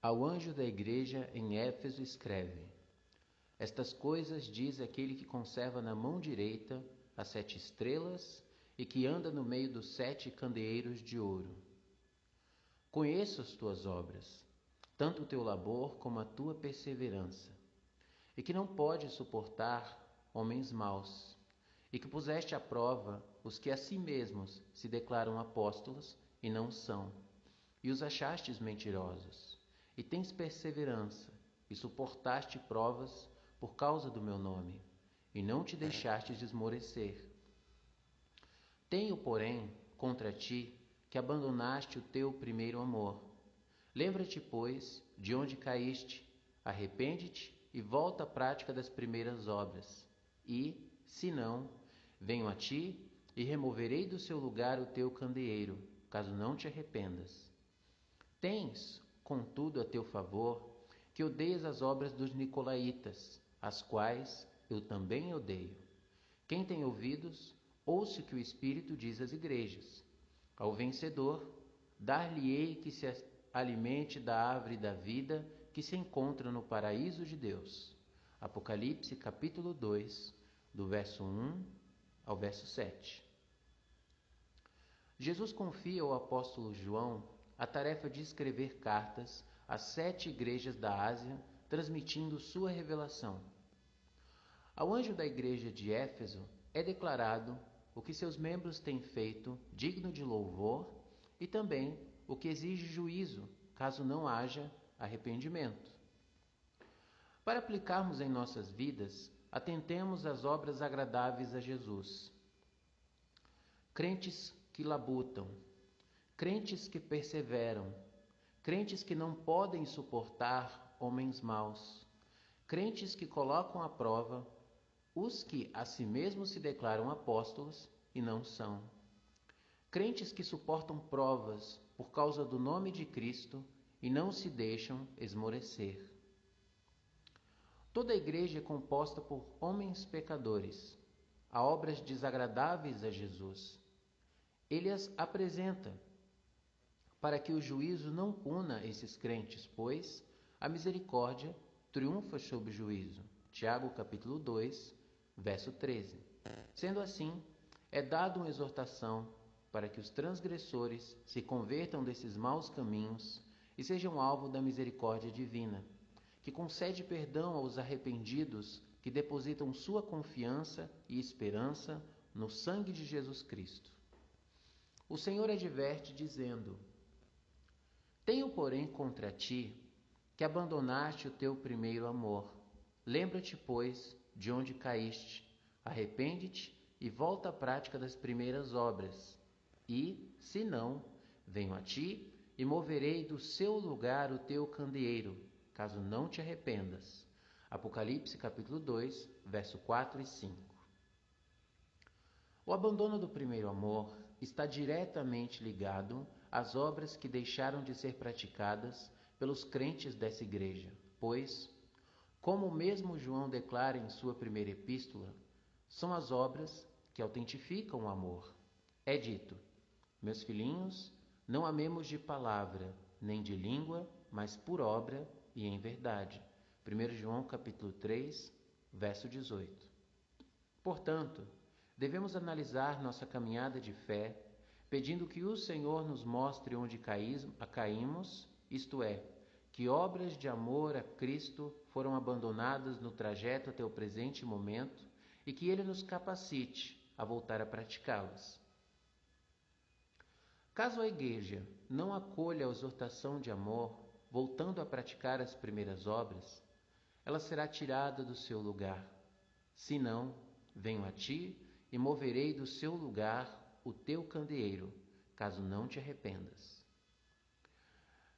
Ao anjo da igreja em Éfeso escreve: Estas coisas diz aquele que conserva na mão direita as 7 estrelas e que anda no meio dos 7 candeeiros de ouro. Conheço as tuas obras, tanto o teu labor como a tua perseverança, e que não podes suportar homens maus, e que puseste à prova os que a si mesmos se declaram apóstolos e não são, e os achastes mentirosos, e tens perseverança, e suportaste provas por causa do meu nome, e não te deixaste de esmorecer. Tenho, porém, contra ti que abandonaste o teu primeiro amor. Lembra-te, pois, de onde caíste, arrepende-te e volta à prática das primeiras obras. E, se não, venho a ti e removerei do seu lugar o teu candeeiro, caso não te arrependas. Tens, contudo, a teu favor, que odeias as obras dos nicolaítas, as quais eu também odeio. Quem tem ouvidos, ouça o que o Espírito diz às igrejas. Ao vencedor, dar-lhe-ei que se alimente da árvore da vida que se encontra no paraíso de Deus. Apocalipse capítulo 2, do verso 1 ao verso 7. Jesus confia ao apóstolo João a tarefa de escrever cartas às 7 igrejas da Ásia, transmitindo sua revelação. Ao anjo da igreja de Éfeso é declarado o que seus membros têm feito digno de louvor e também o que exige juízo, caso não haja arrependimento. Para aplicarmos em nossas vidas, atentemos às obras agradáveis a Jesus. Crentes que labutam, crentes que perseveram, crentes que não podem suportar homens maus, crentes que colocam à prova os que a si mesmos se declaram apóstolos e não são. Crentes que suportam provas por causa do nome de Cristo e não se deixam esmorecer. Toda a igreja é composta por homens pecadores, a obras desagradáveis a Jesus. Ele as apresenta para que o juízo não puna esses crentes, pois a misericórdia triunfa sobre o juízo. Tiago capítulo 2, verso 13. Sendo assim, é dada uma exortação para que os transgressores se convertam desses maus caminhos e sejam alvo da misericórdia divina, que concede perdão aos arrependidos que depositam sua confiança e esperança no sangue de Jesus Cristo. O Senhor adverte dizendo: Tenho, porém, contra ti que abandonaste o teu primeiro amor. Lembra-te, pois, de onde caíste, arrepende-te e volta à prática das primeiras obras. E, se não, venho a ti e moverei do seu lugar o teu candeeiro, caso não te arrependas. Apocalipse capítulo 2, verso 4 e 5. O abandono do primeiro amor está diretamente ligado às obras que deixaram de ser praticadas pelos crentes dessa igreja, pois, como o mesmo João declara em sua primeira epístola, são as obras que autentificam o amor. É dito: Meus filhinhos, não amemos de palavra, nem de língua, mas por obra e em verdade. 1 João capítulo 3, verso 18. Portanto, devemos analisar nossa caminhada de fé, pedindo que o Senhor nos mostre onde caímos, isto é, que obras de amor a Cristo foram abandonadas no trajeto até o presente momento e que Ele nos capacite a voltar a praticá-las. Caso a igreja não acolha a exortação de amor, voltando a praticar as primeiras obras, ela será tirada do seu lugar. Se não, venho a ti e moverei do seu lugar o teu candeeiro, caso não te arrependas.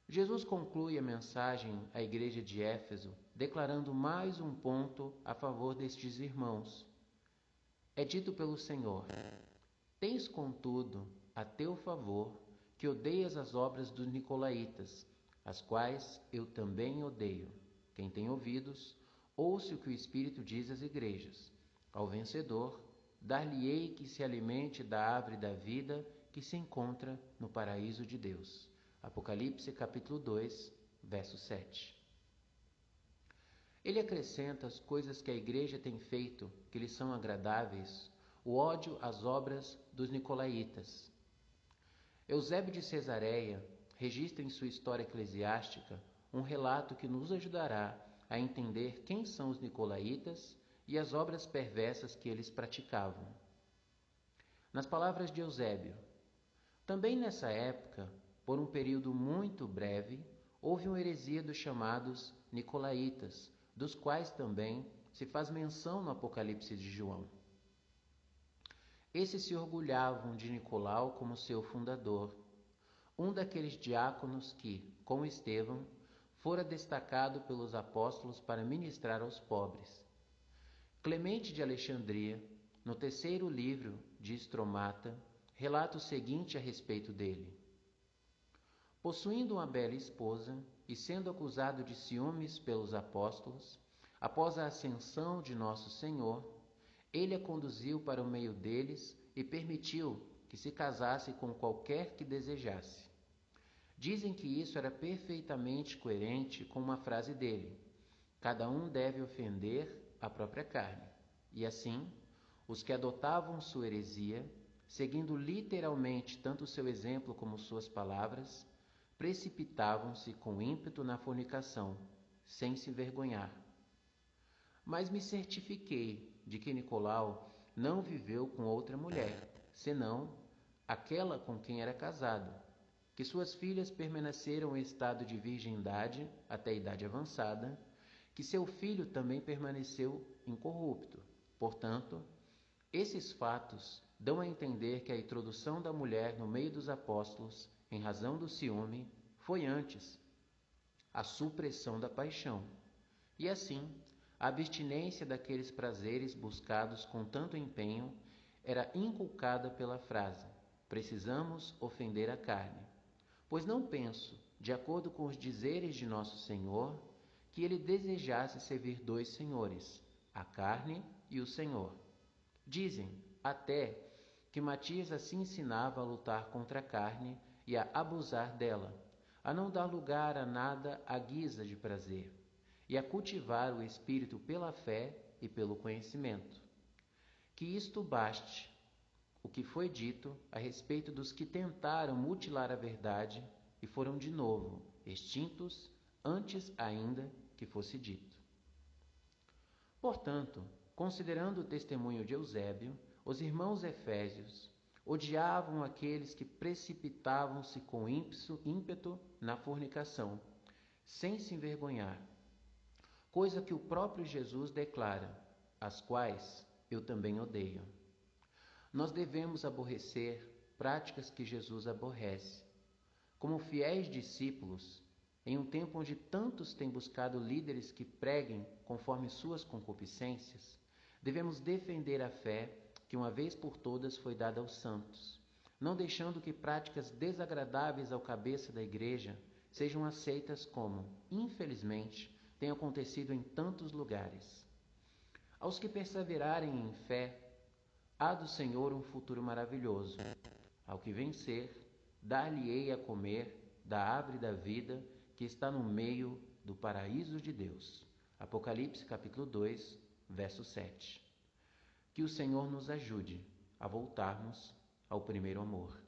Jesus conclui a mensagem à igreja de Éfeso declarando mais um ponto a favor destes irmãos. É dito pelo Senhor: Tens, contudo, a teu favor que odeias as obras dos nicolaítas, as quais eu também odeio. Quem tem ouvidos, ouça o que o Espírito diz às igrejas. Ao vencedor, dar-lhe-ei que se alimente da árvore da vida que se encontra no paraíso de Deus. Apocalipse capítulo 2, verso 7. Ele acrescenta as coisas que a Igreja tem feito, que lhe são agradáveis, o ódio às obras dos nicolaítas. Eusébio de Cesareia registra em sua história eclesiástica um relato que nos ajudará a entender quem são os nicolaítas e as obras perversas que eles praticavam. Nas palavras de Eusébio, também nessa época, por um período muito breve, houve uma heresia dos chamados nicolaítas, dos quais também se faz menção no Apocalipse de João. Esses se orgulhavam de Nicolau como seu fundador, um daqueles diáconos que, com Estevão, fora destacado pelos apóstolos para ministrar aos pobres. Clemente de Alexandria, no terceiro livro de Estromata, relata o seguinte a respeito dele: possuindo uma bela esposa e sendo acusado de ciúmes pelos apóstolos, após a ascensão de nosso Senhor, ele a conduziu para o meio deles e permitiu que se casasse com qualquer que desejasse. Dizem que isso era perfeitamente coerente com uma frase dele: cada um deve ofender a própria carne. E assim, os que adotavam sua heresia, seguindo literalmente tanto seu exemplo como suas palavras, precipitavam-se com ímpeto na fornicação, sem se vergonhar. Mas me certifiquei de que Nicolau não viveu com outra mulher, senão aquela com quem era casado, que suas filhas permaneceram em estado de virgindade até a idade avançada, que seu filho também permaneceu incorrupto. Portanto, esses fatos dão a entender que a introdução da mulher no meio dos apóstolos, em razão do ciúme, foi antes a supressão da paixão, e assim a abstinência daqueles prazeres buscados com tanto empenho era inculcada pela frase: precisamos ofender a carne. Pois não penso, de acordo com os dizeres de nosso Senhor, que ele desejasse servir dois senhores, a carne e o Senhor. Dizem até que Matias assim ensinava a lutar contra a carne e a abusar dela, a não dar lugar a nada à guisa de prazer, e a cultivar o espírito pela fé e pelo conhecimento. Que isto baste o que foi dito a respeito dos que tentaram mutilar a verdade e foram de novo extintos antes ainda que fosse dito. Portanto, considerando o testemunho de Eusébio, os irmãos efésios odiavam aqueles que precipitavam-se com ímpeto na fornicação, sem se envergonhar, coisa que o próprio Jesus declara, as quais eu também odeio. Nós devemos aborrecer práticas que Jesus aborrece. Como fiéis discípulos, em um tempo onde tantos têm buscado líderes que preguem conforme suas concupiscências, devemos defender a fé que uma vez por todas foi dada aos santos, não deixando que práticas desagradáveis ao cabeça da igreja sejam aceitas como, infelizmente, tem acontecido em tantos lugares. Aos que perseverarem em fé, há do Senhor um futuro maravilhoso. Ao que vencer, dar-lhe-ei a comer da árvore da vida que está no meio do paraíso de Deus. Apocalipse capítulo 2, verso 7. Que o Senhor nos ajude a voltarmos ao primeiro amor.